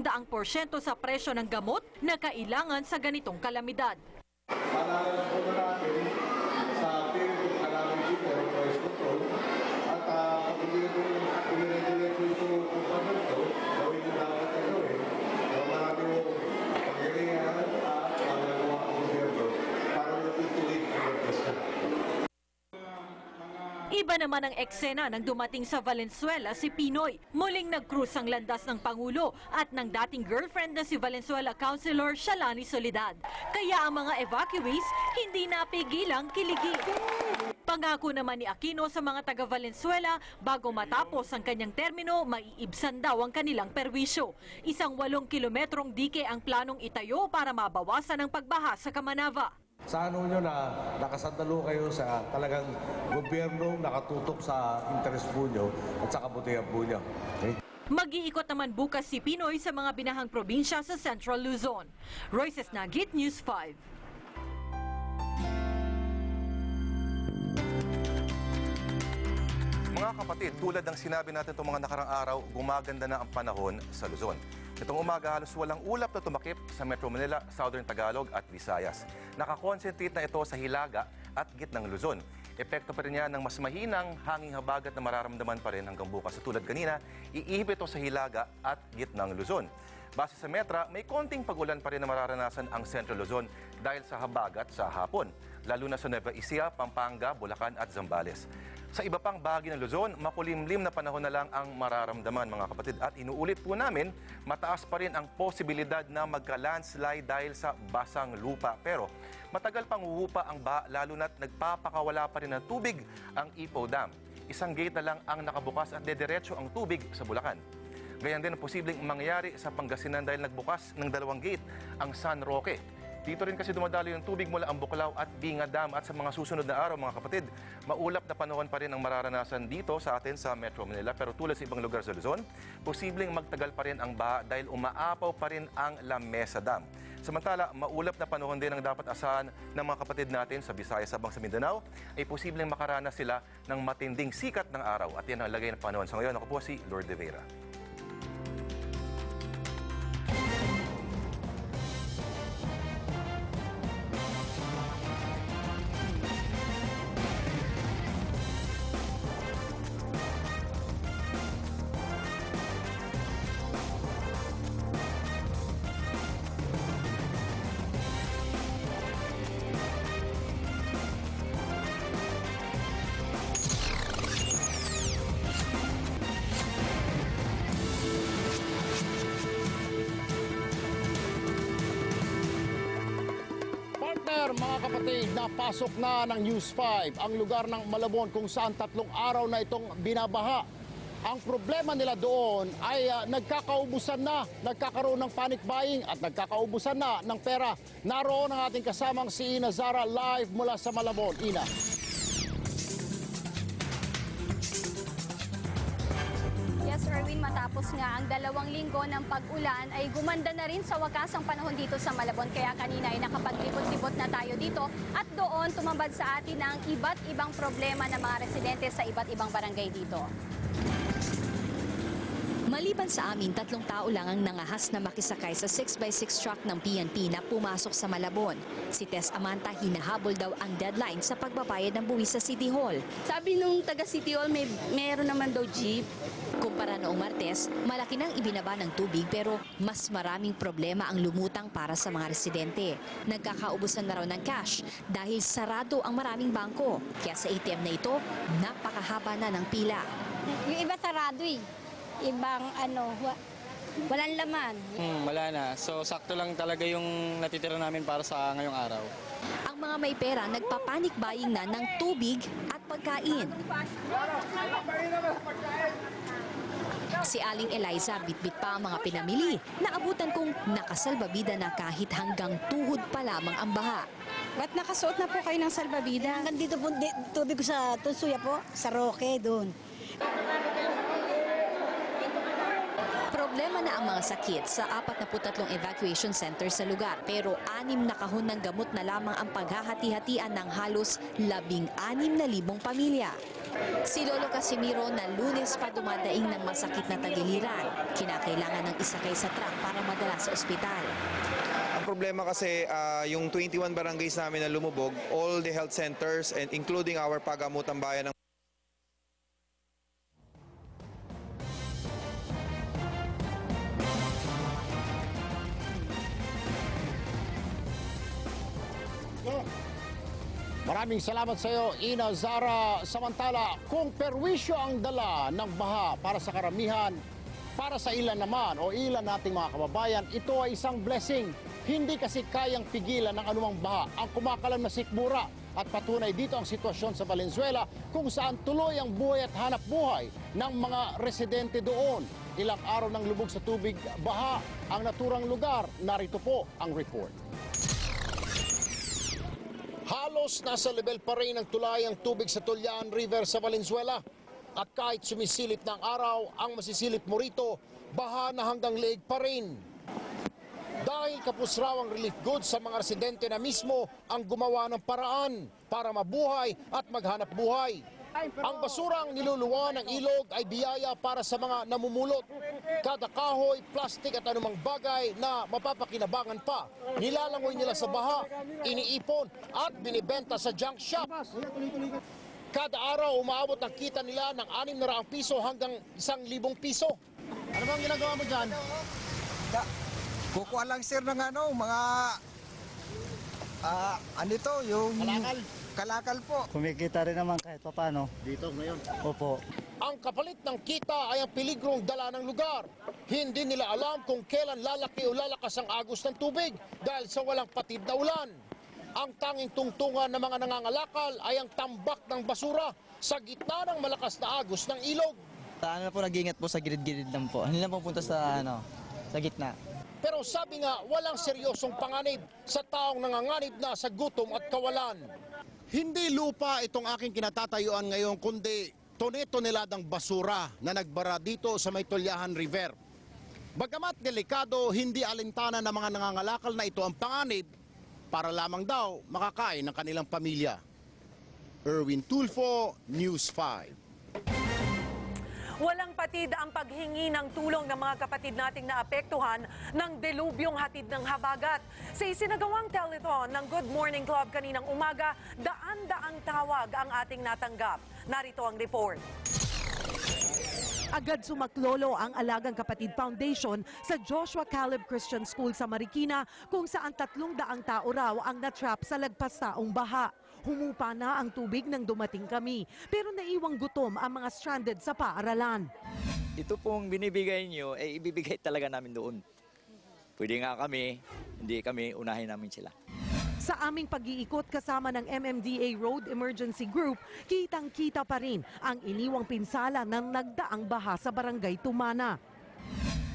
700% sa presyo ng gamot na kailangan sa ganitong kalamidad. Maalala po na natin sa period of calamity pero price control at pag umiregulat ito kung paano ito, gawin na dapat na gawin. Kung marami yung pagkirihan at pangagawa ang gobyerno para natutuloy ang pagkasta. Iba naman ang eksena nang dumating sa Valenzuela si Pinoy. Muling nag-cruise ang landas ng Pangulo at ng dating girlfriend na si Valenzuela Councilor Shalani Soledad. Kaya ang mga evacuees hindi napigilang kiligi. Pangako naman ni Aquino sa mga taga Valenzuela, bago matapos ang kanyang termino, maiibsan daw ang kanilang perwisyo. Isang 8 kilometrong dike ang planong itayo para mabawasan ang pagbaha sa Kamanava. Sa ano nyo na nakasandalo kayo sa talagang gobyerno nakatutok sa interes po nyo at sa kabutihan po nyo. Okay? Mag-iikot naman bukas si Pinoy sa mga binahang probinsya sa Central Luzon. Royces Nagit, News 5. Mga kapatid, tulad ng sinabi natin itong mga nakarang araw, gumaganda na ang panahon sa Luzon. Itong umaga halos walang ulap na tumakip sa Metro Manila, Southern Tagalog at Visayas. Nakakonsentrate na ito sa Hilaga at gitnang Luzon. Epekto pa rin yan ng mas mahinang hanging habagat na mararamdaman pa rin hanggang bukas. Tulad kanina, iihip ito sa Hilaga at gitnang Luzon. Base sa Metra, may konting pag-ulan pa rin na mararanasan ang Central Luzon dahil sa habagat sa hapon, lalo na sa Nueva Ecija, Pampanga, Bulacan at Zambales. Sa iba pang bahagi ng Luzon, makulimlim na panahon na lang ang mararamdaman, mga kapatid. At inuulit po namin, mataas pa rin ang posibilidad na magka-landslide dahil sa basang lupa. Pero matagal pang huhupa ang baha, lalo na't nagpapakawala pa rin ng tubig ang Ipoh Dam. Isang gate na lang ang nakabukas at dediretso ang tubig sa Bulacan. Ganyan din ang posibleng mangyayari sa Pangasinan dahil nagbukas ng 2 gate ang San Roque. Dito rin kasi dumadalo yung tubig mula ang Buklaw at Binga Dam at sa mga susunod na araw, mga kapatid, maulap na panahon pa rin ang mararanasan dito sa atin sa Metro Manila. Pero tulad sa ibang lugar sa Luzon, posibleng magtagal pa rin ang baha dahil umaapaw pa rin ang La Mesa Dam. Samantala, maulap na panahon din ang dapat asahan ng mga kapatid natin sa Visayas habang sa Mindanao ay posibleng makaranas sila ng matinding sikat ng araw. At yan ang lagay ng panahon. Sa ngayon, ako po si Lord De Vera. Mga kapatid, napasok na ng News 5 ang lugar ng Malabon kung saan 3 araw na itong binabaha. Ang problema nila doon ay nagkakaubusan na, nagkakaroon ng panic buying at nagkakaubusan na ng pera. Naroon ang ating kasamang si Ina Zara live mula sa Malabon. Ina. Yes, Erwin, matapos nga ang 2 linggo ng pag-ulan ay gumanda na rin sa wakas ang panahon dito sa Malabon. Kaya kanina ay nakapaglibot-libot na tayo dito at doon tumambad sa atin ang iba't ibang problema ng mga residente sa iba't ibang barangay dito. Maliban sa amin, 3 tao lang ang nangahas na makisakay sa 6x6 truck ng PNP na pumasok sa Malabon. Si Tess Amanta, hinahabol daw ang deadline sa pagbabayad ng buwis sa City Hall. Sabi nung taga City Hall, meron naman daw jeep. Kumpara noong Martes, malaki nang ibinaba ng tubig pero mas maraming problema ang lumutang para sa mga residente. Nagkakaubusan na raw ng cash dahil sarado ang maraming bangko. Kaya sa ATM na ito, napakahaba na ng pila. Yung iba sarado eh. Ibang walang laman. Wala na. So sakto lang talaga yung natitira namin para sa ngayong araw. Ang mga may pera nagpapanik buying na ng tubig at pagkain. Si Aling Eliza, bitbit pa ang mga pinamili. Naabutan kong nakasalbabida na kahit hanggang tuhod pa lamang ang baha. Ba't nakasuot na po kayo ng salbabida? Nandito po tubig ko sa Tunsuya po, sa Roque doon. Problema na ang mga sakit sa 43 evacuation center sa lugar. Pero 6 na kahon ng gamot na lamang ang paghahati-hatian ng halos 16,000 pamilya. Si Lolo Casimiro na Lunes pa dumadaing ng masakit na tagiliran. Kinakailangan ng isakay sa truck para madala sa ospital. Ang problema kasi yung 21 barangays namin na lumubog, all the health centers and including our Pagamutang Bayan ng Maraming salamat sa iyo, Ina Zara. Samantala, kung perwisyo ang dala ng baha para sa karamihan, para sa ilan naman o ilan nating mga kababayan, ito ay isang blessing. Hindi kasi kayang pigilan ng anumang baha ang kumakalam na sikmura. At patunay dito ang sitwasyon sa Valenzuela kung saan tuloy ang buhay at hanap buhay ng mga residente doon. Ilang araw ng lubog sa tubig baha ang naturang lugar. Narito po ang report. Halos nasa level pa rin ang tulay ang tubig sa Tulyan River sa Valenzuela. At kahit sumisilip ng araw, ang masisilip mo rito, baha na hanggang leeg pa rin. Dahil kapos raw ang relief goods sa mga residente na mismo ang gumawa ng paraan para mabuhay at maghanap buhay. Ang basurang niluluwa ng ilog ay biyaya para sa mga namumulot. Kada kahoy, plastik at anumang bagay na mapapakinabangan pa, nilalangoy nila sa baha, iniipon at binibenta sa junk shop. Kada araw umaabot ang kita nila ng 600 piso hanggang 1,000 piso. Ano bang ginagawa mo dyan? Kukuha lang sir ng mga yung kalakal po. Kumikita rin naman kahit paano. Dito ngayon? Opo. Ang kapalit ng kita ay ang peligrong dala ng lugar. Hindi nila alam kung kailan lalaki o lalakas ang agos ng tubig dahil sa walang patid na ulan. Ang tanging tungtungan ng mga nangangalakal ay ang tambak ng basura sa gitna ng malakas na agos ng ilog. Ano po, nag-iingat po sa gilid-gilid lang po. Hindi lang pupunta sa gitna. Pero sabi nga, walang seryosong panganib sa taong nanganganib na sa gutom at kawalan. Hindi lupa itong aking kinatatayuan ngayon, kundi tone-toneladang basura na nagbara dito sa may Tulyahan River. Bagamat delikado, hindi alintana ng mga nangangalakal na ito ang panganib para lamang daw makakain ng kanilang pamilya. Erwin Tulfo, News 5. Walang patid ang paghingi ng tulong ng mga kapatid nating naapektuhan ng delubyong hatid ng habagat. Sa isinagawang telethon ng Good Morning Club kaninang umaga, daan-daang tawag ang ating natanggap. Narito ang report. Agad sumaklolo ang Alagang Kapatid Foundation sa Joshua Caleb Christian School sa Marikina kung saan 300 tao raw ang natrap sa lagpas taong baha. Humupa na ang tubig nang dumating kami, pero naiwang gutom ang mga stranded sa paaralan. Ito pong binibigay nyo, ibibigay talaga namin doon. Pwede nga kami, hindi kami, unahin namin sila. Sa aming pag-iikot kasama ng MMDA Road Emergency Group, kitang-kita pa rin ang iniwang pinsala ng nagdaang baha sa Barangay Tumana.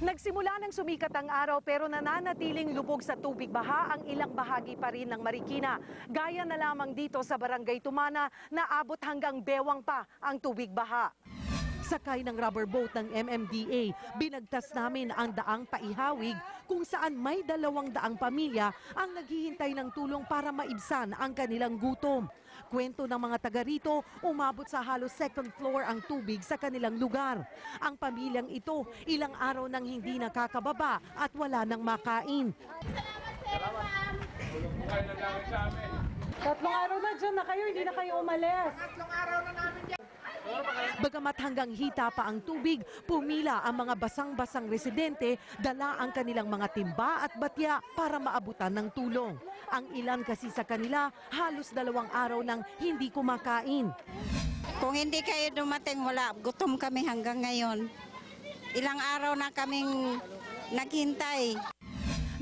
Nagsimula ng sumikat ang araw pero nananatiling lubog sa tubig baha ang ilang bahagi pa rin ng Marikina. Gaya na lamang dito sa Barangay Tumana na abot hanggang bewang pa ang tubig baha. Sakay ng rubber boat ng MMDA, binagtas namin ang daang Paihawig kung saan may 200 pamilya ang naghihintay ng tulong para maibsan ang kanilang gutom. Kwento ng mga taga rito, umabot sa halos second floor ang tubig sa kanilang lugar. Ang pamilyang ito, ilang araw nang hindi nakakababa at wala nang makain. Tatlong araw na dyan na kayo, hindi na kayo umalis. Tatlong araw na namin dyan. Bagamat hanggang hita pa ang tubig, pumila ang mga basang-basang residente, dala ang kanilang mga timba at batya para maabutan ng tulong. Ang ilan kasi sa kanila, halos 2 araw nang hindi kumakain. Kung hindi kayo dumating, wala. Gutom kami hanggang ngayon. Ilang araw na kaming naghintay.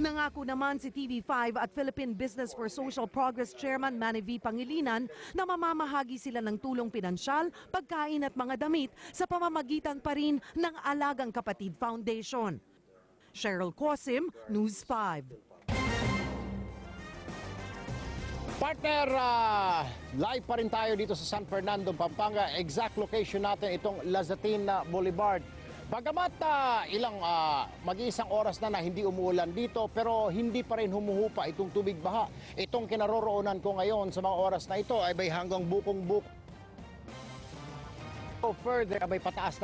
Nangako naman si TV5 at Philippine Business for Social Progress Chairman Manny V. Pangilinan na mamamahagi sila ng tulong pinansyal, pagkain at mga damit sa pamamagitan pa rin ng Alagang Kapatid Foundation. Cheryl Cosim, News 5. Partner, live pa rin tayo dito sa San Fernando, Pampanga. Exact location natin itong Lazatin Boulevard. Bagamat ilang mag-iisang oras na hindi umuulan dito, pero hindi pa rin humuhupa itong tubig baha. Itong kinaroroonan ko ngayon sa mga oras na ito ay hanggang bukong-buk. So further, abay pataas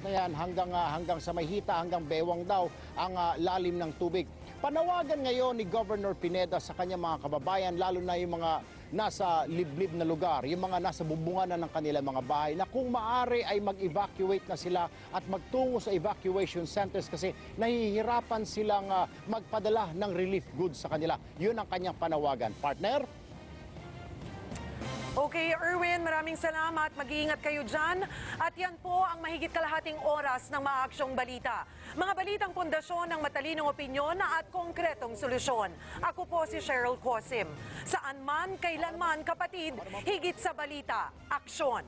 na yan hanggang sa Mahita, hanggang Bewang daw ang lalim ng tubig. Panawagan ngayon ni Governor Pineda sa kanyang mga kababayan, lalo na yung mga nasa liblib na lugar, yung mga nasa bubungan na ng kanilang mga bahay, na kung maaari ay mag-evacuate na sila at magtungo sa evacuation centers kasi nahihirapan silang magpadala ng relief goods sa kanila. Yun ang kanyang panawagan. Partner? Okay, Erwin, maraming salamat. Mag-iingat kayo dyan. At yan po ang mahigit kalahating oras ng Maaksyong Balita. Mga balitang pundasyon ng matalinong opinyon at konkretong solusyon. Ako po si Cheryl Cosim. Saan man, kailanman, kapatid, higit sa balita, aksyon.